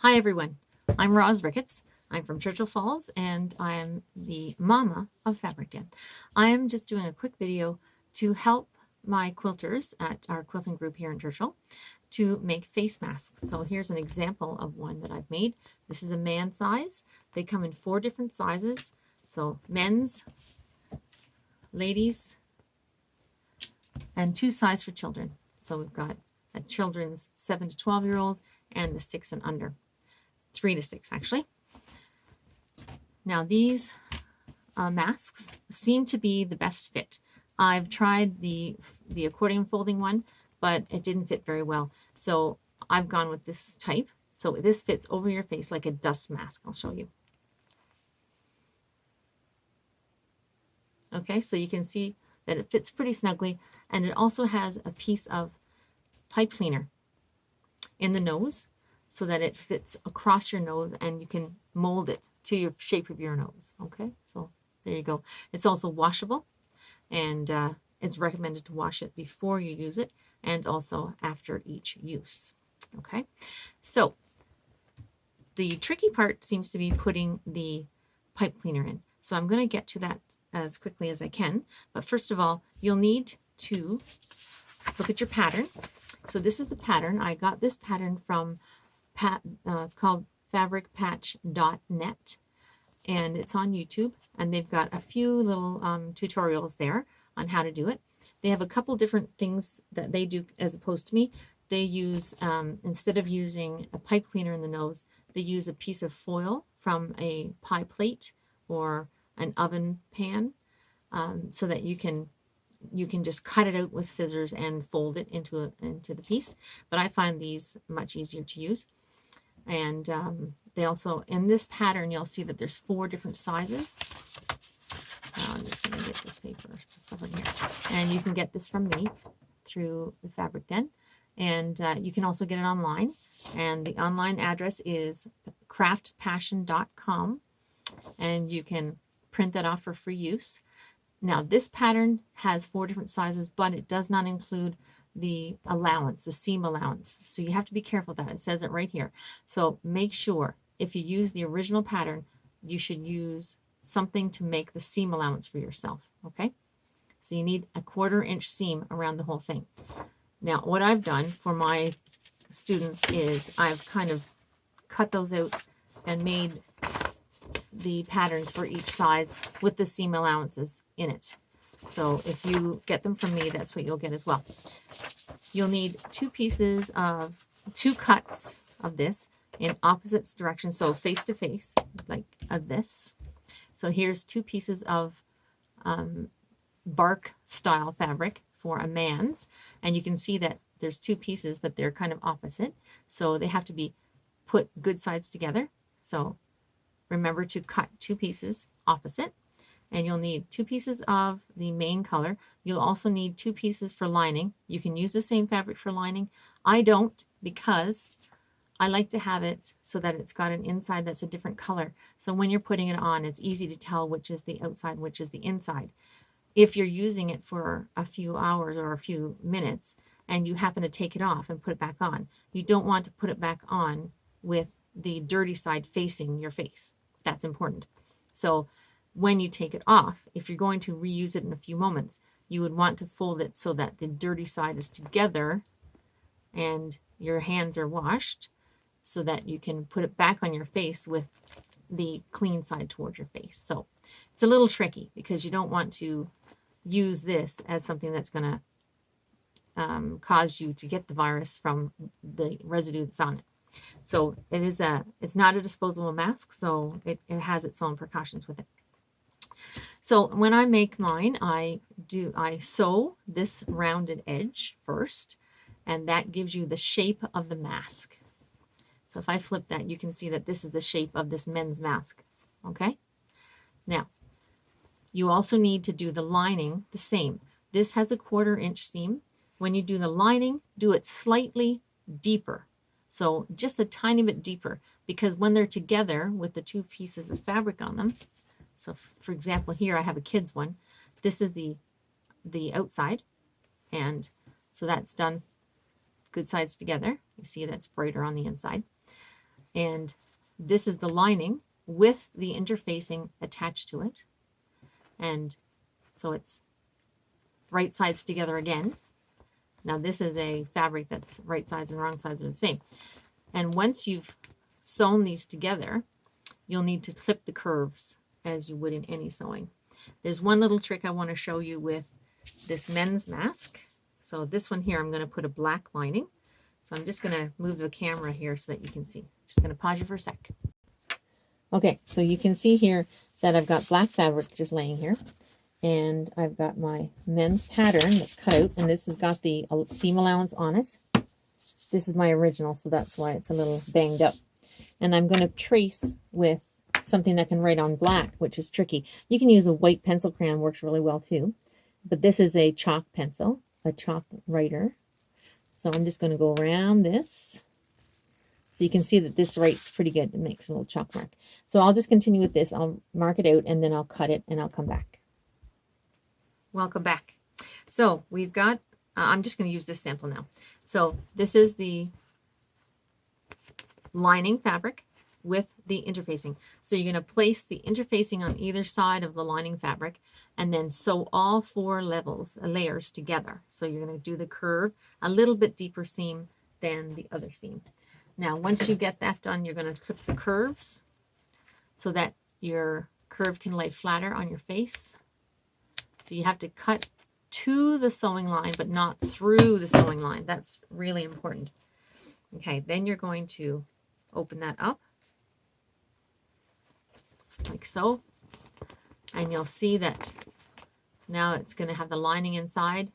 Hi everyone, I'm Roz Ricketts. I'm from Churchill Falls and I'm the mama of Fabric Den. I am just doing a quick video to help my quilters at our quilting group here in Churchill to make face masks. So here's an example of one that I've made. This is a man size. They come in 4 different sizes. So men's, ladies, and 2 sizes for children. So we've got a children's 7 to 12-year-old and the 6 and under. 3 to 6 actually. Now these masks seem to be the best fit. I've tried the accordion folding one, but it didn't fit very well. So I've gone with this type. So this fits over your face like a dust mask. I'll show you. Okay, so you can see that it fits pretty snugly, and it also has a piece of pipe cleaner in the nose, so that it fits across your nose and you can mold it to your shape of your nose. Okay, so there you go. It's also washable, and it's recommended to wash it before you use it and also after each use. Okay, so the tricky part seems to be putting the pipe cleaner in. So I'm going to get to that as quickly as I can. But first of all, you'll need to look at your pattern. So this is the pattern. I got this pattern from it's called fabricpatch.net, and it's on YouTube, and they've got a few little tutorials there on how to do it. They have a couple different things that they do as opposed to me. They use, instead of using a pipe cleaner in the nose, they use a piece of foil from a pie plate or an oven pan, so that you can just cut it out with scissors and fold it into the piece. But I find these much easier to use. And they also, in this pattern, you'll see that there's 4 different sizes. I'm just going to get this paper over here. And you can get this from me through the Fabric Den. And you can also get it online. And the online address is craftpassion.com. And you can print that off for free use. Now, this pattern has 4 different sizes, but it does not include the allowance, the seam allowance. So you have to be careful that it says it right here. So make sure if you use the original pattern, you should use something to make the seam allowance for yourself. Okay, so you need a 1/4 inch seam around the whole thing. Now what I've done for my students is I've kind of cut those out and made the patterns for each size with the seam allowances in it. So if you get them from me, that's what you'll get as well. You'll need 2 cuts of this in opposite directions, so face to face, like this. So here's 2 pieces of bark style fabric for a man's, and you can see that there's 2 pieces, but they're kind of opposite, so they have to be put good sides together. So remember to cut 2 pieces opposite. And you'll need 2 pieces of the main color. You'll also need 2 pieces for lining. You can use the same fabric for lining. I don't, because I like to have it so that it's got an inside that's a different color. So when you're putting it on, it's easy to tell which is the outside, which is the inside. If you're using it for a few hours or a few minutes and you happen to take it off and put it back on, you don't want to put it back on with the dirty side facing your face. That's important. So when you take it off, if you're going to reuse it in a few moments, you would want to fold it so that the dirty side is together and your hands are washed, so that you can put it back on your face with the clean side towards your face. So it's a little tricky because you don't want to use this as something that's going to cause you to get the virus from the residue that's on it. So it's not a disposable mask, so it has its own precautions with it. So when I make mine, I sew this rounded edge first, and that gives you the shape of the mask. So if I flip that, you can see that this is the shape of this men's mask. Okay? Now, you also need to do the lining the same. This has a 1/4 inch seam. When you do the lining, do it slightly deeper. So just a tiny bit deeper, because when they're together with the 2 pieces of fabric on them, so for example, here I have a kid's one. This is the outside, and so that's done good sides together. You see that's brighter on the inside. And this is the lining with the interfacing attached to it. And so it's right sides together again. Now this is a fabric that's right sides and wrong sides are the same. And once you've sewn these together, you'll need to clip the curves as you would in any sewing. There's one little trick I want to show you with this men's mask. So this one here, I'm going to put a black lining. So I'm just going to move the camera here so that you can see. Just going to pause you for a sec. Okay, so you can see here that I've got black fabric just laying here. And I've got my men's pattern that's cut out, and this has got the seam allowance on it. This is my original, so that's why it's a little banged up. And I'm going to trace with something that can write on black, which is tricky. You can use a white pencil crayon, works really well too. But this is a chalk pencil, a chalk writer. So I'm just going to go around this. So you can see that this writes pretty good. It makes a little chalk mark. So I'll just continue with this. I'll mark it out, and then I'll cut it, and I'll come back. Welcome back. So we've got, I'm just going to use this sample now. So this is the lining fabric with the interfacing. So you're going to place the interfacing on either side of the lining fabric and then sew all 4 layers together. So you're going to do the curve, a little bit deeper seam than the other seam. Now, once you get that done, you're going to clip the curves so that your curve can lay flatter on your face. So you have to cut to the sewing line, but not through the sewing line. That's really important. Okay, then you're going to open that up like so. And you'll see that now it's going to have the lining inside.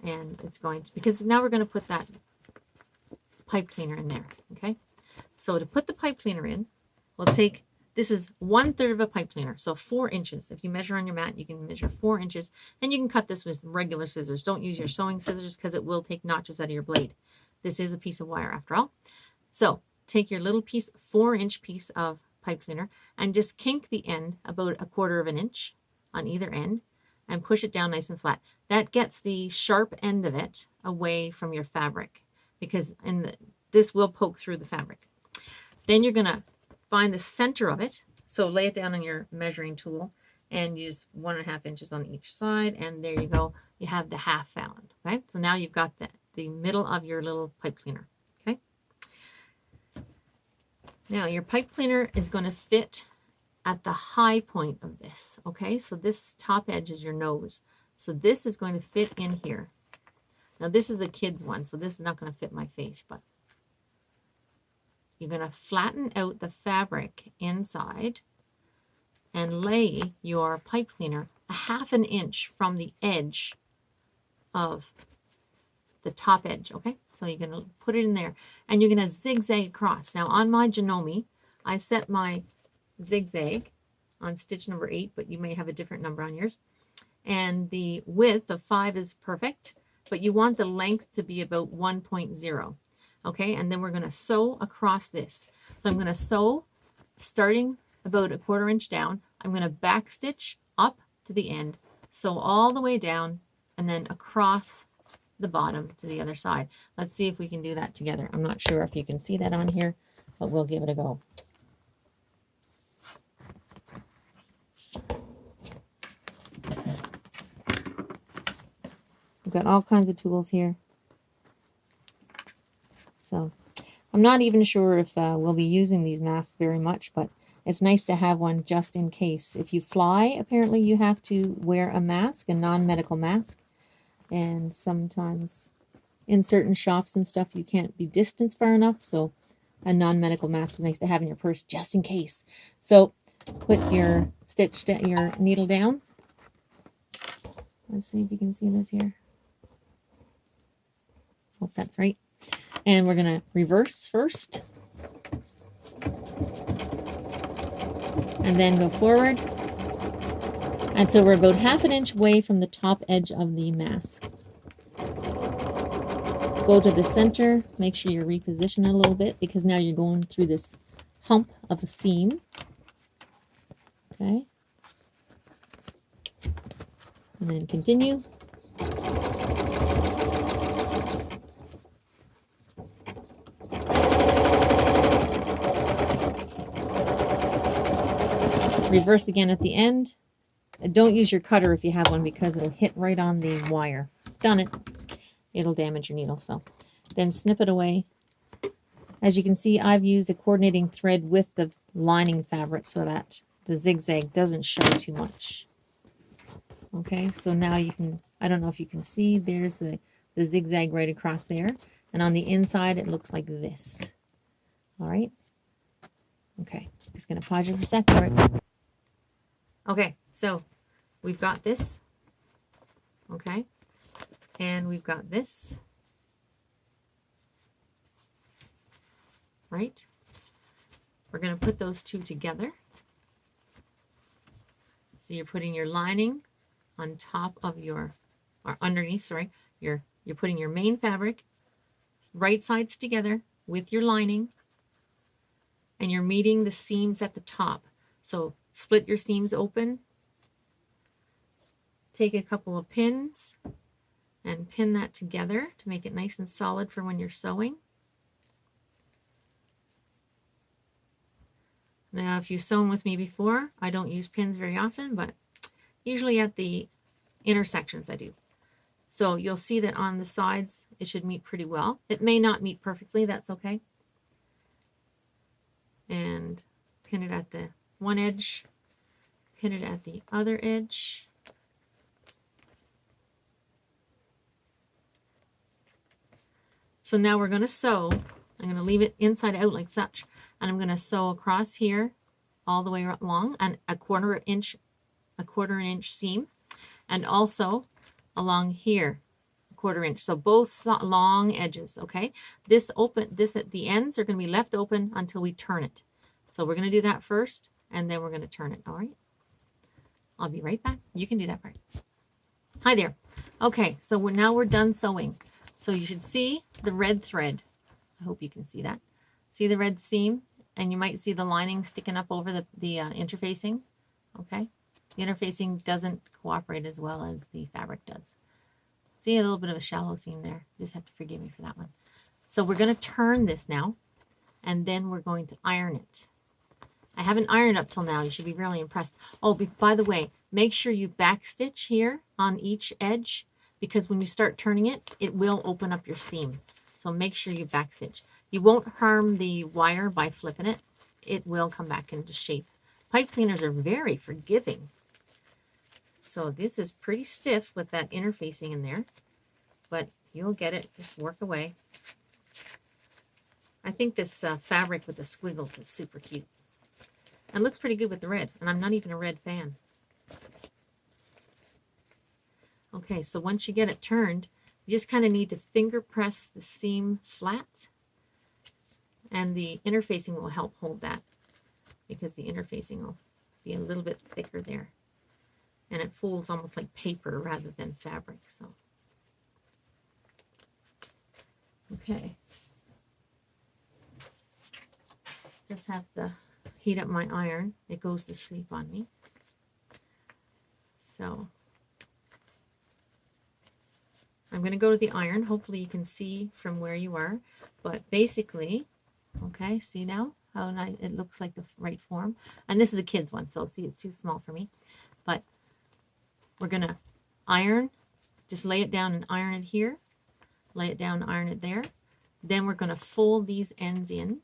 And it's going to, because now we're going to put that pipe cleaner in there. Okay, so to put the pipe cleaner in, we'll take, this is 1/3 of a pipe cleaner, so 4 inches. If you measure on your mat, you can measure 4 inches, and you can cut this with regular scissors. Don't use your sewing scissors because it will take notches out of your blade. This is a piece of wire after all. So take your little piece, 4-inch piece of pipe cleaner, and just kink the end about 1/4 inch on either end, and push it down nice and flat. That gets the sharp end of it away from your fabric, because this will poke through the fabric. Then you're going to find the center of it. So lay it down on your measuring tool and use 1.5 inches on each side. And there you go. You have the half found. Okay. So now you've got the middle of your little pipe cleaner. Okay. Now your pipe cleaner is going to fit at the high point of this. Okay. So this top edge is your nose. So this is going to fit in here. Now this is a kid's one, so this is not going to fit my face, but you're going to flatten out the fabric inside and lay your pipe cleaner 1/2 inch from the edge of the top edge. Okay, so you're going to put it in there and you're going to zigzag across. Now on my Janome, I set my zigzag on stitch number 8, but you may have a different number on yours. And the width of 5 is perfect, but you want the length to be about 1.0. Okay, and then we're going to sew across this. So I'm going to sew starting about 1/4 inch down. I'm going to back stitch up to the end, sew all the way down, and then across the bottom to the other side. Let's see if we can do that together. I'm not sure if you can see that on here, but we'll give it a go. We've got all kinds of tools here. So I'm not even sure if we'll be using these masks very much, but it's nice to have one just in case. If you fly, apparently you have to wear a mask, a non-medical mask. And sometimes in certain shops and stuff, you can't be distanced far enough. So a non-medical mask is nice to have in your purse just in case. So put your your needle down. Let's see if you can see this here. Hope that's right. And we're going to reverse first. And then go forward. And so we're about 1/2 inch away from the top edge of the mask. Go to the center. Make sure you reposition a little bit because now you're going through this hump of a seam. Okay. And then continue. reverse again at the end. Don't use your cutter if you have one because it'll hit right on the wire. Done it. It'll damage your needle. So then snip it away. As you can see, I've used a coordinating thread with the lining fabric so that the zigzag doesn't show too much. Okay, so now you can, I don't know if you can see, there's the zigzag right across there. And on the inside, it looks like this. All right. Okay, just going to pause you for a sec. All right. Okay, so we've got this. Okay, and we've got this. Right? We're going to put those two together. So you're putting your lining on top of your, or underneath, sorry, you're putting your main fabric right sides together with your lining, and you're meeting the seams at the top. So split your seams open, take a couple of pins and pin that together to make it nice and solid for when you're sewing. Now, if you've sewn with me before, I don't use pins very often, but usually at the intersections I do. So you'll see that on the sides, it should meet pretty well. It may not meet perfectly, that's okay. And pin it at the one edge, pin it at the other edge. So now we're going to sew. I'm going to leave it inside out like such, and I'm going to sew across here all the way along and a quarter inch seam, and also along here a quarter inch. So both long edges. Okay, this at the ends are going to be left open until we turn it. So we're going to do that first, and then we're going to turn it. All right, I'll be right back. You can do that part. Hi there. Okay, so now we're done sewing. So you should see the red thread. I hope you can see that. See the red seam? And you might see the lining sticking up over the interfacing. Okay, the interfacing doesn't cooperate as well as the fabric does. See a little bit of a shallow seam there. You just have to forgive me for that one. So we're going to turn this now, and then we're going to iron it. I haven't ironed up till now. You should be really impressed. Oh, by the way, make sure you backstitch here on each edge, because when you start turning it, it will open up your seam. So make sure you backstitch. You won't harm the wire by flipping it. It will come back into shape. Pipe cleaners are very forgiving. So this is pretty stiff with that interfacing in there, but you'll get it. Just work away. I think this fabric with the squiggles is super cute. And looks pretty good with the red, and I'm not even a red fan. Okay, so once you get it turned, you just kind of need to finger press the seam flat, and the interfacing will help hold that, because the interfacing will be a little bit thicker there, and it folds almost like paper rather than fabric. So okay, just have to heat up my iron. It goes to sleep on me. So I'm going to go to the iron. Hopefully you can see from where you are, but basically, okay, see now how nice it looks like the right form. And this is a kid's one, so see, it's too small for me. But we're going to iron, just lay it down and iron it here, lay it down and iron it there. Then we're going to fold these ends in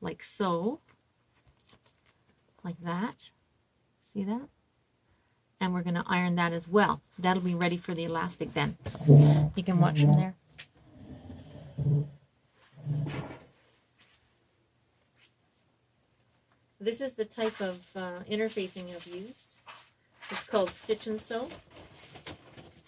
like so, like that. See that? And we're going to iron that as well. That'll be ready for the elastic then. So you can watch from there. This is the type of interfacing I've used. It's called Stitch and Sew.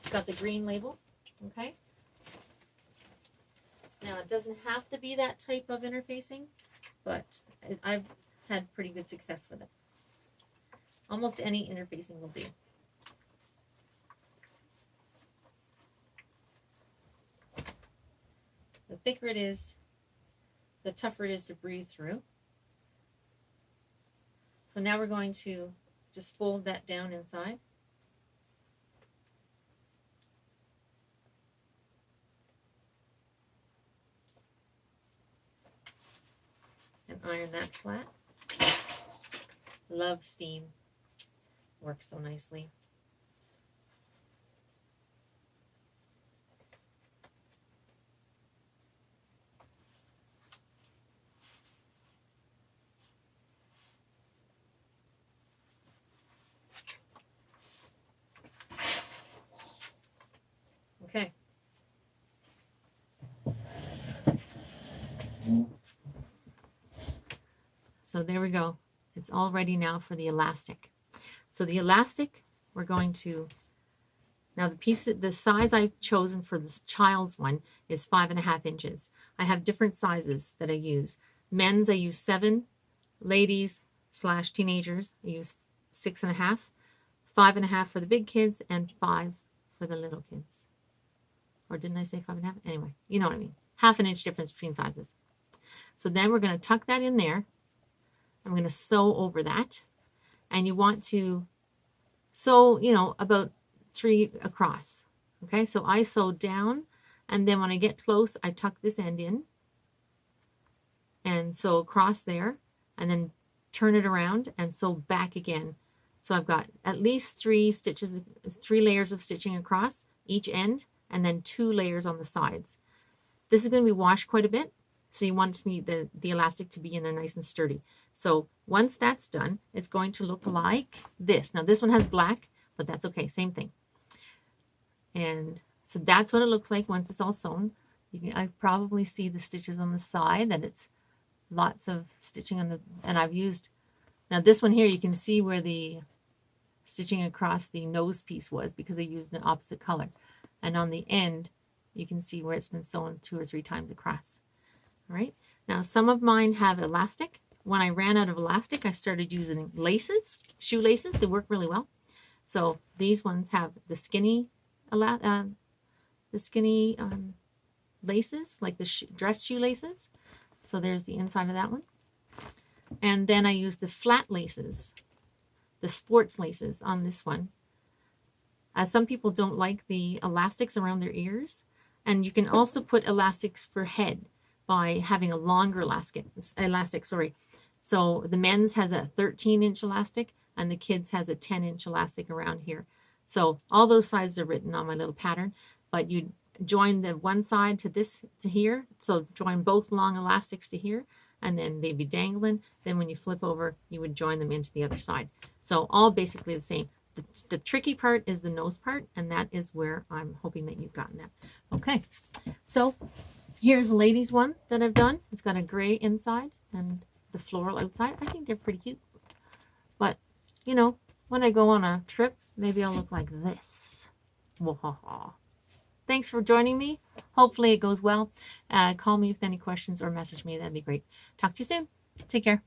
It's got the green label. Okay. Now it doesn't have to be that type of interfacing, but I've had pretty good success with it. Almost any interfacing will do. The thicker it is, the tougher it is to breathe through. So now we're going to just fold that down inside. And iron that flat. Love steam. Works so nicely. Okay. So there we go. It's all ready now for the elastic. So the elastic, we're going to, now the size I've chosen for this child's one is 5.5 inches. I have different sizes that I use. Men's, I use 7. Ladies / teenagers, I use 6.5. 5.5 for the big kids and 5 for the little kids. Or didn't I say 5.5? Anyway, you know what I mean. 1/2 inch difference between sizes. So then we're going to tuck that in there. I'm going to sew over that. And you want to sew, about 3 across. Okay, so I sew down, and then when I get close, I tuck this end in and sew across there, and then turn it around and sew back again. So I've got at least 3 stitches, 3 layers of stitching across each end, and then 2 layers on the sides. This is going to be washed quite a bit, so you want the elastic to be in there nice and sturdy. So once that's done, it's going to look like this. Now this one has black, but that's okay, same thing. And so that's what it looks like once it's all sewn. I probably see the stitches on the side, that it's lots of stitching on the, and I've used, now this one here, you can see where the stitching across the nose piece was because I used an opposite color. And on the end, you can see where it's been sewn 2 or 3 times across. All right, now some of mine have elastic. When I ran out of elastic, I started using laces, shoelaces. They work really well. So these ones have the skinny laces, like the dress shoelaces. So there's the inside of that one. And then I use the flat laces, the sports laces on this one. Some people don't like the elastics around their ears. And you can also put elastics for head by having a longer elastic. So the men's has a 13-inch elastic, and the kids has a 10-inch elastic around here. So all those sizes are written on my little pattern, but you join the one side to this to here. So join both long elastics to here, and then they'd be dangling. Then when you flip over, you would join them into the other side. So all basically the same. The tricky part is the nose part, and that is where I'm hoping that you've gotten that. Okay, so here's the ladies one that I've done. It's got a gray inside and the floral outside. I think they're pretty cute. But, when I go on a trip, maybe I'll look like this. Thanks for joining me. Hopefully it goes well. Call me with any questions or message me. That'd be great. Talk to you soon. Take care.